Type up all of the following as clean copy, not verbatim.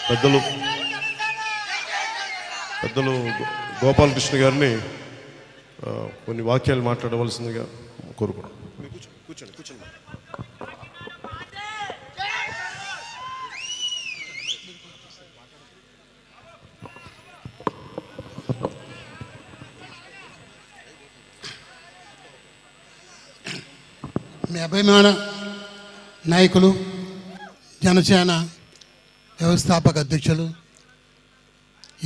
పెద్దలు గోపాలకృష్ణ గారిని కొన్ని వాక్యాలు మాట్లాడవలసిందిగా కోరుకున్నాను. కూర్చోండి కూర్చోండి. మీ అభిమాన నాయకులు, జనసేన వ్యవస్థాపక అధ్యక్షులు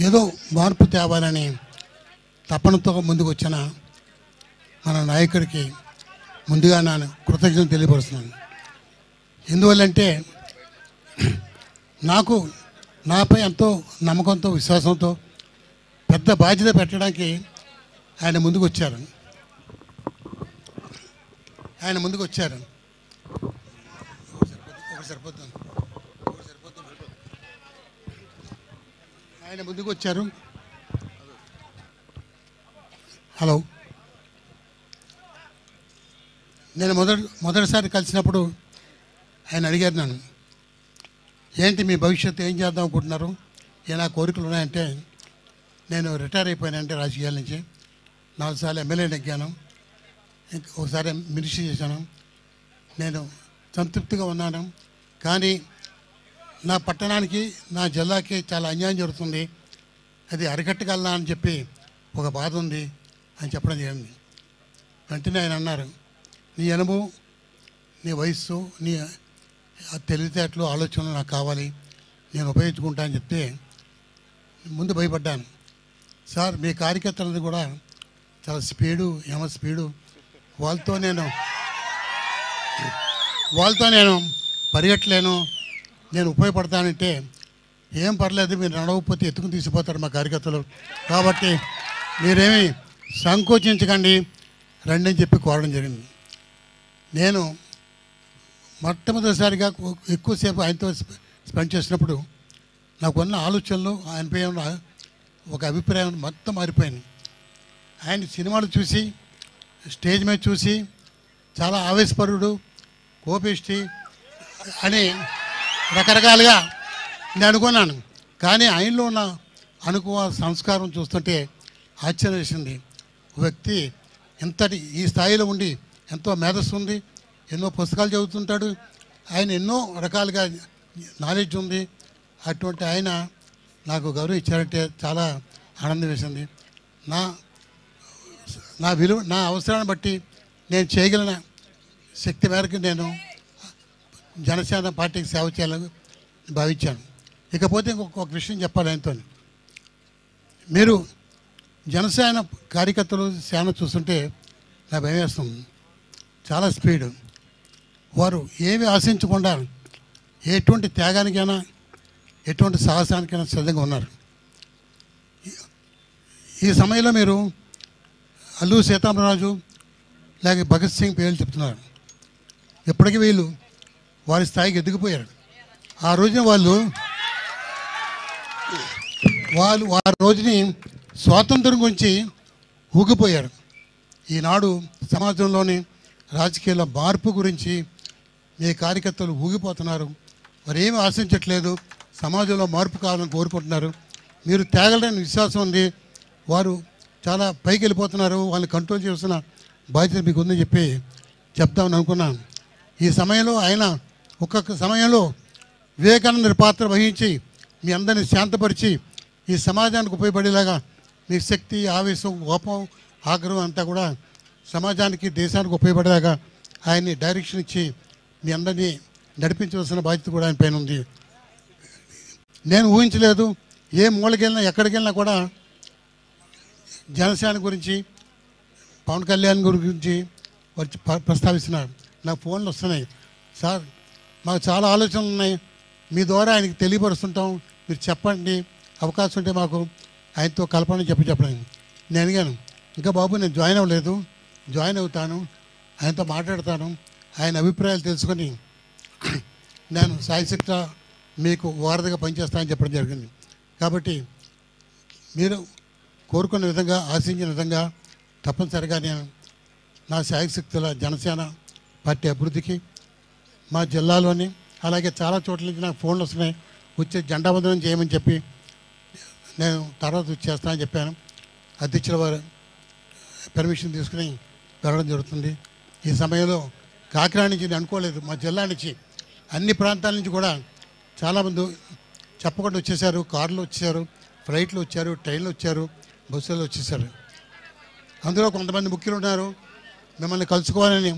ఏదో మార్పు తేవాలని తపనతో ముందుకు వచ్చిన మన నాయకుడికి ముందుగా నేను కృతజ్ఞతలు తెలియపరుస్తున్నాను. ఎందువల్లంటే నాపై ఎంతో నమ్మకంతో విశ్వాసంతో పెద్ద బాధ్యత పెట్టడానికి ఆయన ముందుకు వచ్చారు. ఆయన ముందుకు వచ్చారు. హలో, నేను మొదటిసారి కలిసినప్పుడు ఆయన అడిగారు నన్ను, ఏంటి మీ భవిష్యత్తు ఏం చేద్దాం అనుకుంటున్నారు, ఏనా కోరికలు ఉన్నాయంటే, నేను రిటైర్ అయిపోయానంటే రాజకీయాల నుంచి 4 సార్లు ఎమ్మెల్యే నెగ్గాను, ఒకసారి మినిస్ట్రీ చేశాను, నేను సంతృప్తిగా ఉన్నాను. కానీ నా పట్టణానికి, నా జిల్లాకి చాలా అన్యాయం జరుగుతుంది, అది అరికట్టగలనా అని చెప్పి ఒక బాధ ఉంది అని చెప్పడం జరిగింది. వెంటనే ఆయన అన్నారు, నీ అనుభవం, నీ వయస్సు, నీ తెలివితేటలు, ఆలోచనలు నాకు కావాలి, నేను ఉపయోగించుకుంటా అని చెప్తే ముందు భయపడ్డాను. సార్, మీ కార్యకర్తలది కూడా చాలా స్పీడు, స్పీడు, వాళ్ళతో నేను పరిగెట్టలేను, నేను ఉపయోగపడతానంటే, ఏం పర్లేదు, మీరు నడవకపోతే ఎత్తుకుని తీసిపోతారు మా కార్యకర్తలు, కాబట్టి మీరేమీ సంకోచించకండి, రండి అని చెప్పి కోరడం జరిగింది. నేను మొట్టమొదటిసారిగా ఎక్కువసేపు ఆయనతో స్పెండ్ చేసినప్పుడు నాకున్న ఆలోచనలు, ఆయనపై ఒక అభిప్రాయం మొత్తం మారిపోయింది. ఆయన సినిమాలు చూసి, స్టేజ్ మీద చూసి చాలా ఆవేశపరుడు, కోపిష్టి అని రకరకాలుగా నేను అనుకున్నాను. కానీ ఆయనలో ఉన్న అనుకువ సంస్కారం చూస్తుంటే ఆశ్చర్యం వేసింది. వ్యక్తి ఇంతటి ఈ స్థాయిలో ఉండి ఎంతో మేధస్సు ఉంది, ఎన్నో పుస్తకాలు చదువుతుంటాడు, ఆయన ఎన్నో రకాలుగా నాలెడ్జ్ ఉంది. అటువంటి ఆయన నాకు గౌరవం ఇచ్చారంటే చాలా ఆనందం వేసింది. నా విలువ, నా అవసరాన్ని బట్టి నేను చేయగలిగిన శక్తి మేరకు నేను జనసేన పార్టీకి సేవ చేయాలని భావించాను. ఇకపోతే ఇంకొక విషయం చెప్పాలి ఆయనతో. మీరు జనసేన కార్యకర్తలు సేన చూస్తుంటే నా భయం వేస్తుంది. చాలా స్పీడు, వారు ఏమి ఆశించకుండా ఎటువంటి త్యాగానికైనా, ఎటువంటి సాహసానికైనా సిద్ధంగా ఉన్నారు. ఈ సమయంలో మీరు అల్లూరి సీతారామరాజు లేక భగత్ సింగ్ పేర్లు చెప్తున్నారు. ఇప్పటికీ వీళ్ళు వారి స్థాయికి ఎదిగిపోయారు. ఆ రోజున వాళ్ళు రోజుని స్వాతంత్రం గురించి ఊగిపోయారు. ఈనాడు సమాజంలోని రాజకీయాల మార్పు గురించి మీ కార్యకర్తలు ఊగిపోతున్నారు. వారు ఏమి ఆశించట్లేదు, సమాజంలో మార్పు కావాలని కోరుకుంటున్నారు. మీరు తేగలని విశ్వాసం ఉంది. వారు చాలా పైకి వెళ్ళిపోతున్నారు, వాళ్ళని కంట్రోల్ చేస్తున్న బాధ్యత మీకు ఉందని చెప్పి చెప్తామని అనుకున్నాను. ఈ సమయంలో ఆయన ఒక్కొక్క సమయంలో వివేకానంద పాత్ర వహించి మీ అందరినీ శాంతపరిచి ఈ సమాజానికి ఉపయోగపడేలాగా మీ శక్తి, ఆవేశం, కోపం, ఆగ్రహం అంతా కూడా సమాజానికి, దేశానికి ఉపయోగపడేలాగా ఆయన్ని డైరెక్షన్ ఇచ్చి మీ అందరినీ నడిపించవలసిన బాధ్యత కూడా ఆయన పైన ఉంది. నేను ఊహించలేదు, ఏ మూలకెళ్ళినా ఎక్కడికి వెళ్ళినా కూడా జనసేన గురించి, పవన్ కళ్యాణ్ గురించి వచ్చి ప్రస్తావిస్తున్నారు. నా ఫోన్లు వస్తున్నాయి, సార్ మాకు చాలా ఆలోచనలు ఉన్నాయి, మీ ద్వారా ఆయనకి తెలియపరుస్తుంటాం, మీరు చెప్పండి, అవకాశం ఉంటే మాకు ఆయనతో కలపని చెప్పడం. నేను అడిగాను, ఇంకా బాబు నేను జాయిన్ అవ్వలేదు, జాయిన్ అవుతాను, ఆయనతో మాట్లాడతాను, ఆయన అభిప్రాయాలు తెలుసుకొని నేను సాయశక్త మీకు వారధిగా పనిచేస్తానని చెప్పడం జరిగింది. కాబట్టి మీరు కోరుకున్న విధంగా ఆశించిన విధంగా తప్పనిసరిగా నేను నా శాయశక్తుల జనసేన పార్టీ అభివృద్ధికి మా జిల్లాలోని అలాగే చాలా చోట్ల నుంచి నాకు ఫోన్లు వస్తున్నాయి, వచ్చే జెండా వందనం చేయమని చెప్పి నేను తర్వాత చేస్తానని చెప్పాను. అధ్యక్షుల వారు పర్మిషన్ తీసుకుని వెళ్ళడం జరుగుతుంది. ఈ సమయంలో కాకినాడ నుంచి నేను అనుకోలేదు, మా జిల్లా నుంచి అన్ని ప్రాంతాల నుంచి కూడా చాలామంది చెప్పకుండా వచ్చేసారు. కార్లు వచ్చేసారు, ఫ్లైట్లు వచ్చారు, ట్రైన్లు వచ్చారు, బస్సులు వచ్చేసారు. అందులో కొంతమంది ముఖ్యులు ఉన్నారు, మిమ్మల్ని కలుసుకోవాలని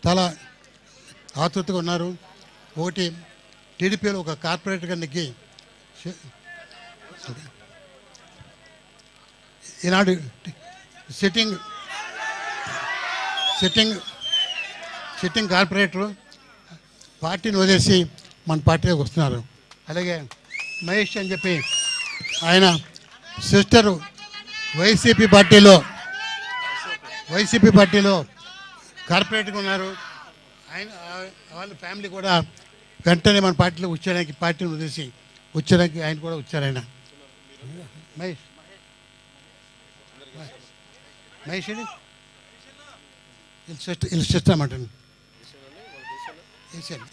చాలా ఆతృతగా ఉన్నారు. ఒకటి టీడీపీలో ఒక కార్పొరేటర్గా నెగ్గి ఈనాడు సిట్టింగ్ కార్పొరేటరు పార్టీని వదిలేసి మన పార్టీలోకి వస్తున్నారు. అలాగే మహేష్ అని చెప్పి ఆయన సిస్టరు వైసీపీ పార్టీలో కార్పొరేటర్గా ఉన్నారు. ఆయన వాళ్ళ ఫ్యామిలీ కూడా వెంటనే మన పార్టీలో వచ్చేయడానికి, పార్టీని వదిలేసి వచ్చేయడానికి ఆయన కూడా వచ్చారు. ఆయన మహేష్ అండి వీళ్ళు సిస్టర్ అన్నమాట. వేసాను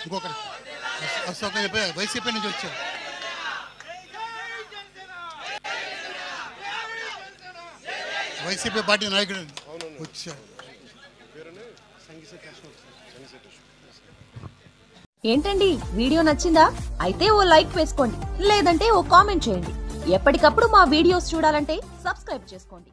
ఇంకొకరు అశోక్ అని చెప్పి వైసీపీ నుంచి వచ్చారు. వైసీపీ పార్టీ నాయకుడు వచ్చారు. ఏంటండి వీడియో నచ్చిందా? అయితే ఓ లైక్ వేసుకోండి, లేదంటే ఓ కామెంట్ చేయండి. ఎప్పటికప్పుడు మా వీడియోస్ చూడాలంటే సబ్స్క్రైబ్ చేసుకోండి.